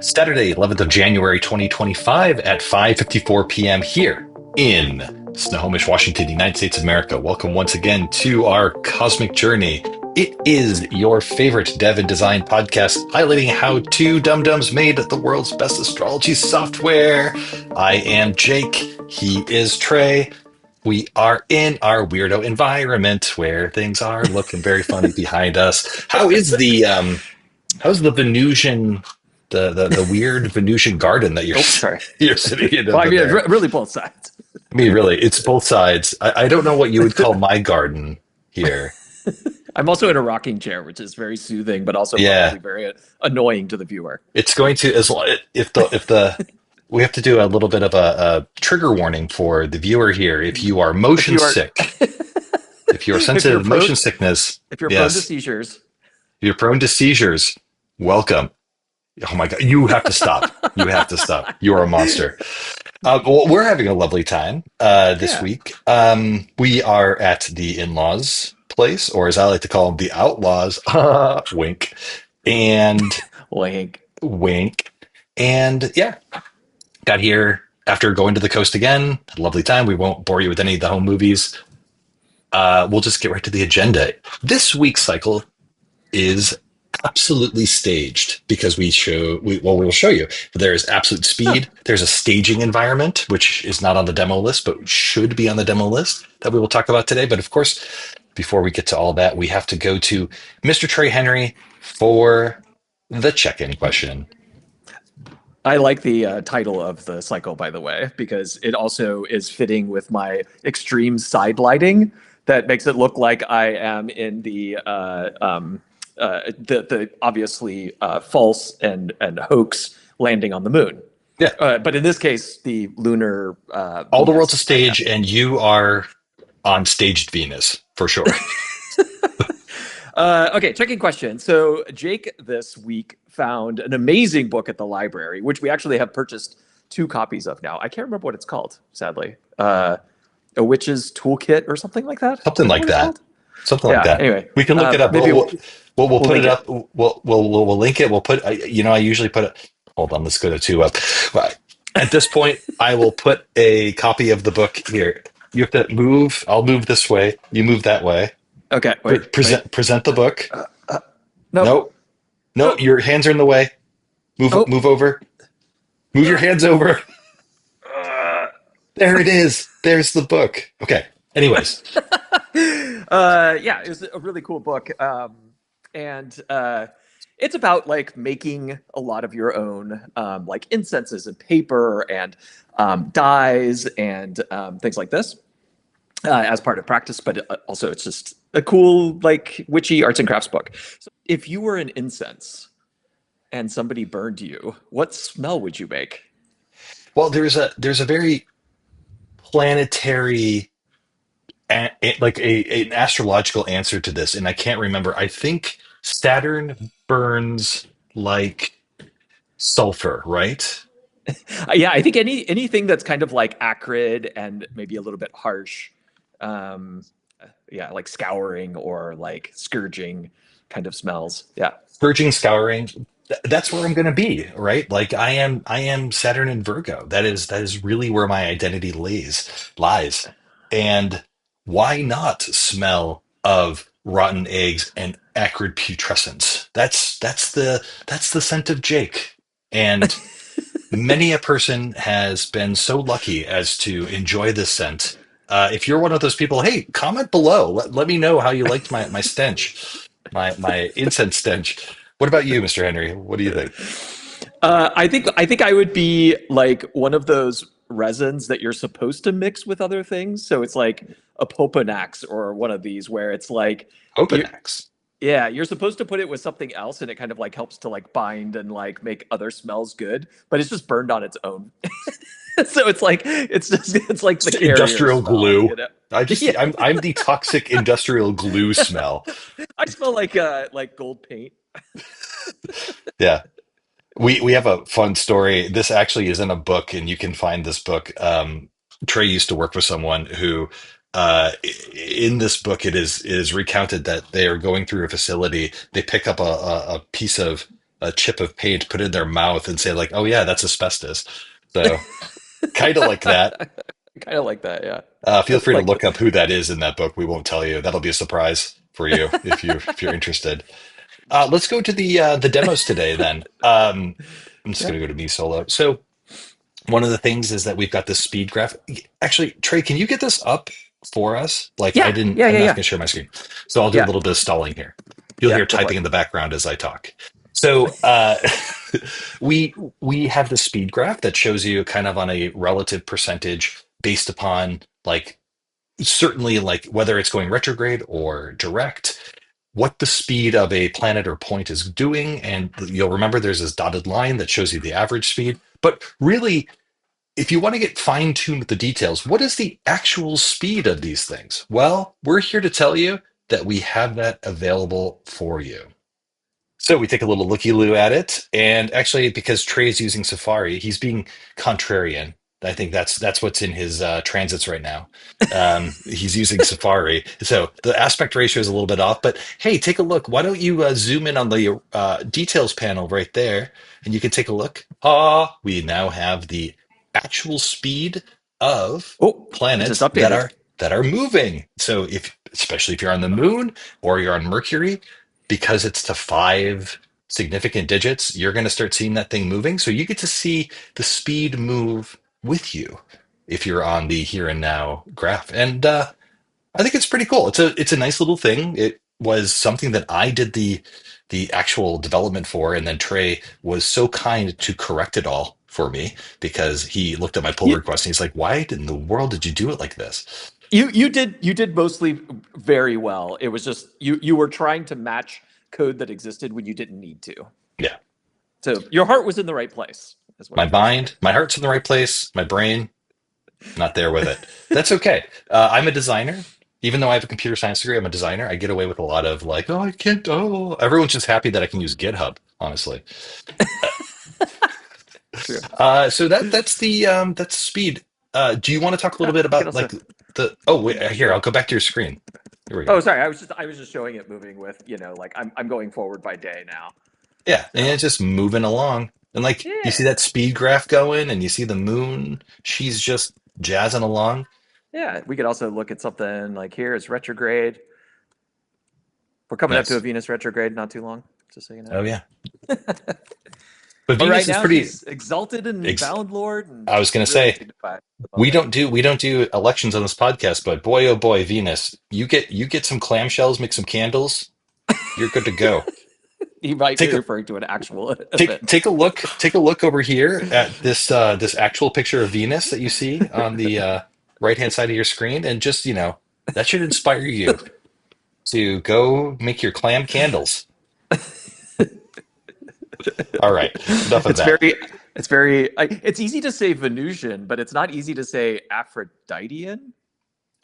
Saturday, 11th of January, 2025 at 5:54 p.m. here in Snohomish, Washington, United States of America. Welcome once again to our cosmic journey. It is your favorite dev and design podcast highlighting how two dum-dums made the world's best astrology software. I am Jake. He is Trey. We are in our weirdo environment where things are looking very funny behind us. How's the Venusian the weird Venusian garden that you're Oh, sorry. you're sitting in Well, I over mean, there? really both sides. I mean, really, it's both sides. I don't know what you would call my garden here. I'm also in a rocking chair, which is very soothing, but also Yeah, probably very annoying to the viewer. it's going to as lo- if the we have to do a little bit of a trigger warning for the viewer here. If you are If motion you are, sick, if you're if you're sensitive to prone, motion sickness, if you're prone to yes, seizures, if you're prone to seizures, welcome. Oh my God, you have to stop. You have to stop. You are a monster. Well, we're having a lovely time this yeah, week. We are at the in-laws place, or as I like to call them, the outlaws. Wink and wink. wink. And yeah, got here after going to the coast again. Had a lovely time. We won't bore you with any of the home movies. We'll just get right to the agenda. This week's cycle is absolutely staged because we'll show you. There is absolute Huh. speed. There's a staging environment, which is not on the demo list, but should be on the demo list that we will talk about today. But of course, before we get to all that, we have to go to Mr. Trey Henry for the check-in question. I like the title of the cycle, by the way, because it also is fitting with my extreme side lighting that makes it look like I am in the obviously false and hoax landing on the moon. Yeah, But in this case, the lunar all the world's a Venus. Yeah. stage, and you are on staged Venus for sure. Okay, checking question. So Jake this week found an amazing book at the library, which we actually have purchased two copies of now. I can't remember what it's called, sadly. A Witch's Toolkit or something like that. Something Is that like what it's that. called? Something like Yeah. that. Anyway, We can look it up. maybe We'll we'll put it link up. it. We'll link it. We'll put. I usually put it. Hold on. Let's go to two up. Right. At this point, I will put a copy of the book here. You have to move. I'll move this way. You move that way. Okay, wait. Present the book. No. No, no. Oh, Your hands are in the way. oh. Move over. Move your Uh, hands over. uh, There it is. There's the book. Okay. Anyways, yeah, it was a really cool book, and it's about like making a lot of your own like incenses and paper and dyes and things like this as part of practice. But also, it's just a cool like witchy arts and crafts book. So, if you were an incense and somebody burned you, what smell would you make? well, there's a very planetary an astrological answer to this, and I can't remember. I think Saturn burns like sulfur, right? Yeah, I think anything that's kind of like acrid and maybe a little bit harsh, um, yeah, like scouring or like scourging kind of smells. Yeah. Purging, scouring. That's where I'm going to be, right? Like I am Saturn in Virgo. That is really where my identity lies. And why not smell of rotten eggs and acrid putrescence? That's the scent of Jake. And many a person has been so lucky as to enjoy this scent. If you're one of those people, hey, comment below. Let me know how you liked my stench, my incense stench. What about you, Mr. Henry? What do you think? I think I would be like one of those resins that you're supposed to mix with other things. So it's like a Popanax or one of these where it's like you Opanax. yeah, you're supposed to put it with something else and it kind of like helps to like bind and like make other smells good, but it's just burned on its own. So it's like the carrier Industrial smell, glue. you know. I just Yeah. I'm the toxic industrial glue smell. I smell like gold paint. Yeah. We have a fun story. This actually is in a book, and you can find this book. Trey used to work with someone who, in this book, it is recounted that they are going through a facility. They pick up a piece of a chip of paint, put it in their mouth, and say like, "Oh yeah, that's asbestos." So kind of like that. Kind of like that, yeah. Feel free to Like look up who that is in that book. We won't tell you. That'll be a surprise for you if you're interested. Let's go to the demos today then. I'm just yeah, gonna go to me solo. So one of the things is that we've got this speed graph. Actually, Trey, can you get this up for us? Like I yeah, didn't, yeah, I'm yeah, not yeah, gonna share my screen. So I'll do a yeah, little bit of stalling here. You'll yeah. hear Go for typing it. in the background as I talk. So we have the speed graph that shows you kind of on a relative percentage based upon like certainly like whether it's going retrograde or direct, what the speed of a planet or point is doing. And you'll remember there's this dotted line that shows you the average speed. But really, if you want to get fine tuned with the details, what is the actual speed of these things? Well, we're here to tell you that we have that available for you. So we take a little looky-loo at it, and actually, because Trey's using Safari, he's being contrarian. I think that's what's in his transits right now. He's using Safari, so the aspect ratio is a little bit off. But hey, take a look. Why don't you zoom in on the details panel right there, and you can take a look. Ah, we now have the actual speed of Oh, it just planets updated. that are moving. So if especially if you're on the moon or you're on Mercury because it's to five significant digits, you're going to start seeing that thing moving. So you get to see the speed move with you if you're on the here and now graph. And I think it's pretty cool. It's a nice little thing. It was something that I did the actual development for, and then Trey was so kind to correct it all for me because he looked at my pull You, request and he's like, "Why in the world did you do it like this?" you did mostly very well. It was just you were trying to match code that existed when you didn't need to. Yeah, So your heart was in the right place, is what my I'm trying to say. mind, my heart's in the right place. My brain not there with it. That's okay. I'm a designer. Even though I have a computer science degree, I'm a designer. I get away with a lot of like, oh, I can't. Oh, everyone's just happy that I can use GitHub. Honestly, True. so that's speed. Do you want to talk a little Yeah, bit we can about also. like the? Oh, wait, here I'll go back to your screen. Here we go. Oh, sorry. I was just showing it moving with like I'm going forward by day now. Yeah, and So it's just moving along, and like you see yeah, that speed graph going, and you see the moon. She's just jazzing along. yeah. We could also look at something like here is retrograde. We're coming up to a Nice. Venus retrograde not too long, just so you know. Oh yeah, but But right Venus is now pretty. she's exalted and bound lord, and I was she's gonna really say. dignified at the moment. We don't do elections on this podcast, but boy oh boy, Venus, you get some clamshells, make some candles, you're good to go. He might be Take a referring to an actual event. take a look over here at this this actual picture of Venus that you see on the right hand side of your screen, and just that should inspire you to go make your clam candles. All right, enough of It's that. very, it's very. It's easy to say Venusian, but it's not easy to say Aphroditean.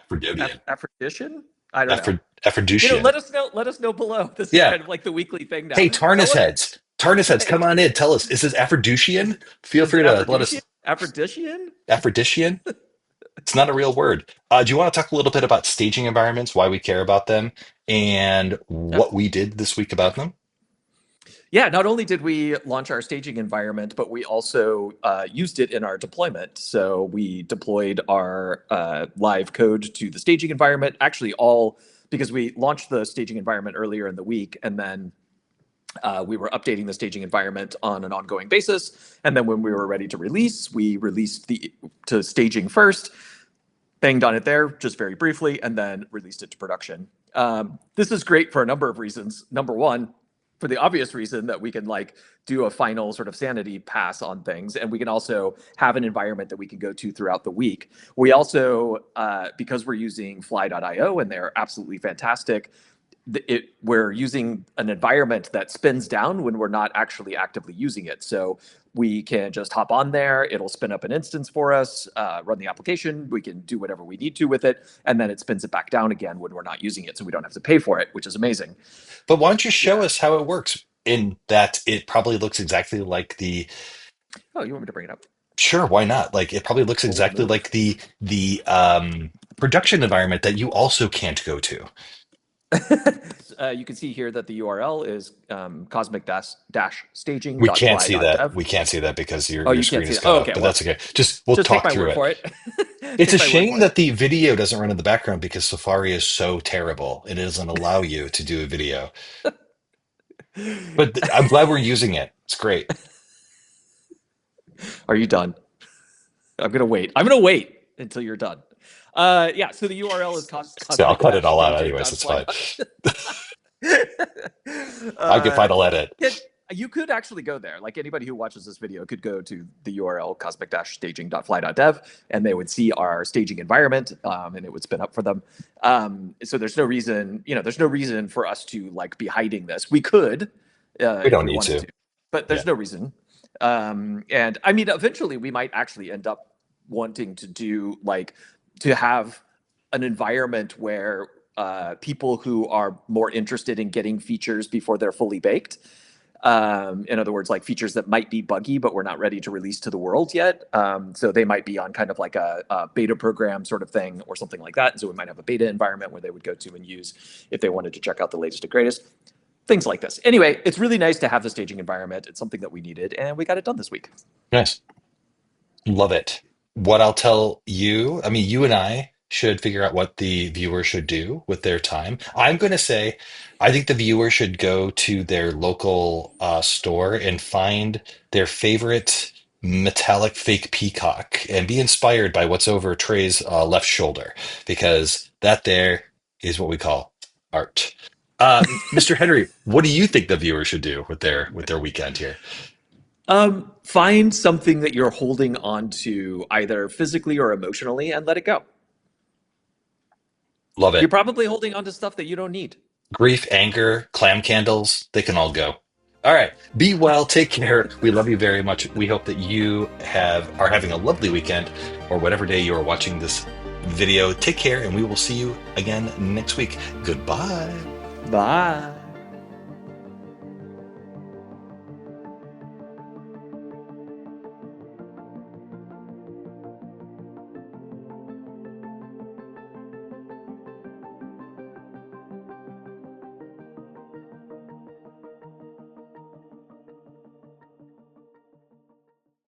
Aphrodisian. Aphrodisian. I don't know. Aphrodisian. Let us know. Let us know below. This is Yeah. kind of like the weekly thing now. Hey, Tell us. Tarnus heads, come on in. Tell us, is this Aphrodisian? Feel Is free it to let Aphrodisian? us. Aphrodisian? Aphrodisian? It's not a real word. Do you want to talk a little bit about staging environments, why we care about them, and Yeah. what we did this week about them? Yeah. Not only did we launch our staging environment, but we also used it in our deployment. So we deployed our live code to the staging environment. Actually, all because we launched the staging environment earlier in the week, and then we were updating the staging environment on an ongoing basis. And then when we were ready to release, we released the to staging first, banged on it there just very briefly, and then released it to production. This is great for a number of reasons. Number one, for the obvious reason that we can like do a final sort of sanity pass on things, and we can also have an environment that we can go to throughout the week. We also, because we're using fly.io and they're absolutely fantastic, we're using an environment that spins down when we're not actually actively using it. So we can just hop on there, it'll spin up an instance for us, run the application, we can do whatever we need to with it, and then it spins it back down again when we're not using it, so we don't have to pay for it, which is amazing. But why don't you show Yeah. us how it works? In that it probably looks exactly like the. Oh, you want me to bring it up? Sure, why not? Like it probably looks Bold exactly move. like the production environment that you also can't go to. you can see here that the URL is cosmic dash We can't see that. staging.fly.dev. We can't see that because Oh, your you can't screen see is it. cut Oh, off, okay. but Well, that's okay. Just we'll just take talk my through word it. for it. It's a Take my word shame for it. that the video doesn't run in the background because Safari is so terrible. It doesn't allow you to do a video. But I'm glad we're using it. It's great. Are you done? I'm gonna wait. I'm gonna wait until you're done. Yeah. So the URL is So I'll cosmic cut it dash all out staging anyways. dot It's fly fine. dot. I can uh, final edit. it, you could actually go there. Like anybody who watches this video could go to the URL cosmic staging.fly.dev and they would see our staging environment and it would spin up for them. So there's no reason, there's no reason for us to like be hiding this. We could We if don't we need wanted to. to, but Yeah. there's no reason. And I mean, eventually we might actually end up wanting to do like to have an environment where people who are more interested in getting features before they're fully baked. In other words, like features that might be buggy, but we're not ready to release to the world yet. So they might be on kind of like a beta program sort of thing or something like that. And so we might have a beta environment where they would go to and use if they wanted to check out the latest and greatest. Things like this. Anyway, it's really nice to have the staging environment. It's something that we needed, and we got it done this week. Nice. Love it. What I'll tell you, I mean, you and I should figure out what the viewer should do with their time. I'm going to say, I think the viewer should go to their local store and find their favorite metallic fake peacock and be inspired by what's over Trey's left shoulder, because that there is what we call art. Mr. Henry, what do you think the viewer should do with their weekend here? Find something that you're holding on to either physically or emotionally and let it go. Love You're it. probably holding on to stuff that you don't need. Grief, anger, clam candles, they can all go. All right. Be well. Take care. We love you very much. We hope that you are having a lovely weekend or whatever day you are watching this video. Take care, and we will see you again next week. Goodbye. Bye.